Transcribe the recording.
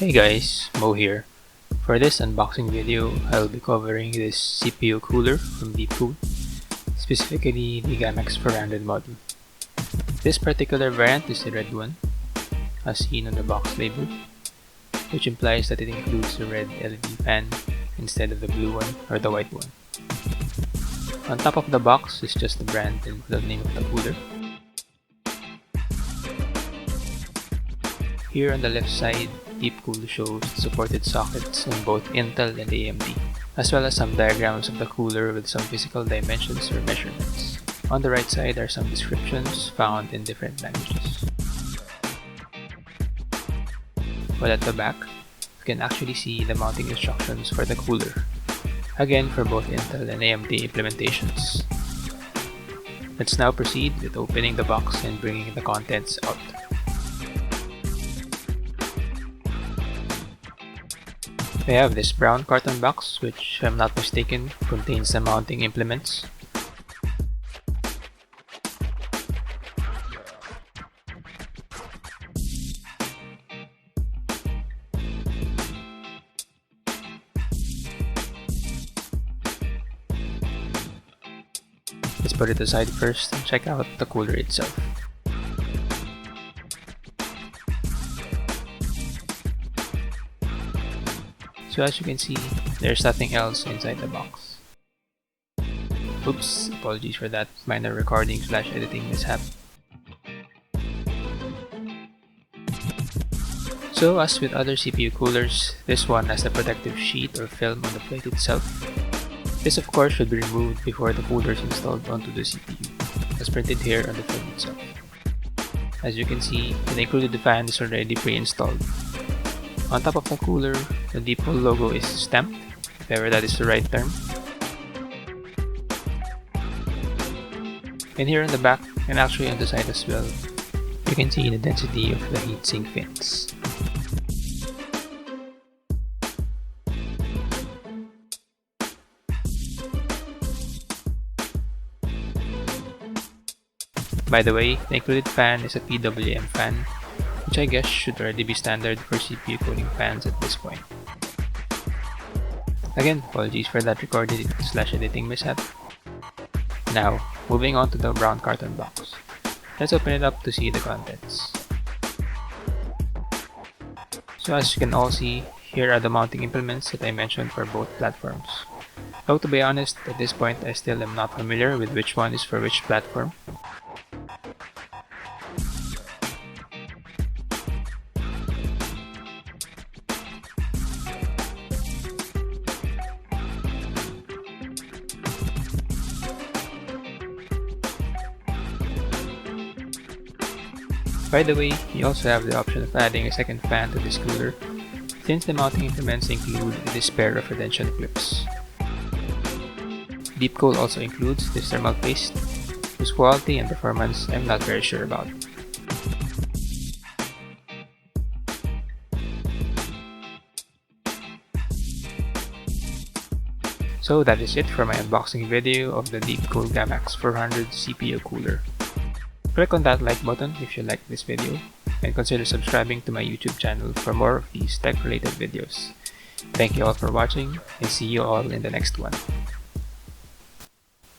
Hey guys, Mo here. For this unboxing video, I'll be covering this CPU cooler from Deepcool, specifically the Gammaxx 400 model. This particular variant is the red one, as seen on the box label, which implies that it includes a red LED fan instead of the blue one or the white one. On top of the box is just the brand and the name of the cooler. Here on the left side, Deepcool shows supported sockets on both Intel and AMD, as well as some diagrams of the cooler with some physical dimensions or measurements. On the right side are some descriptions found in different languages. While at the back, you can actually see the mounting instructions for the cooler, again for both Intel and AMD implementations. Let's now proceed with opening the box and bringing the contents out. We have this brown carton box, which, if I'm not mistaken, contains the mounting implements. Let's put it aside first and check out the cooler itself. So as you can see, there's nothing else inside the box. Oops, apologies for that minor recording/editing mishap. So as with other CPU coolers, this one has a protective sheet or film on the plate itself. This of course should be removed before the cooler is installed onto the CPU, as printed here on the film itself. As you can see, the included fan is already pre-installed. On top of the cooler, the Deepcool logo is stamped, if ever that is the right term. And here on the back, and actually on the side as well, you can see the density of the heatsink fins. By the way, the included fan is a PWM fan, which I guess should already be standard for CPU cooling fans at this point. Again, apologies for that recording/editing mishap. Now, moving on to the brown carton box. Let's open it up to see the contents. So as you can all see, here are the mounting implements that I mentioned for both platforms. Though to be honest, at this point I still am not familiar with which one is for which platform. By the way, you also have the option of adding a second fan to this cooler, since the mounting implements include this pair of retention clips. Deepcool also includes this thermal paste, whose quality and performance I'm not very sure about. So that is it for my unboxing video of the Deepcool Gammaxx 400 CPU cooler. Click on that like button if you liked this video, and consider subscribing to my YouTube channel for more of these tech-related videos. Thank you all for watching, and see you all in the next one.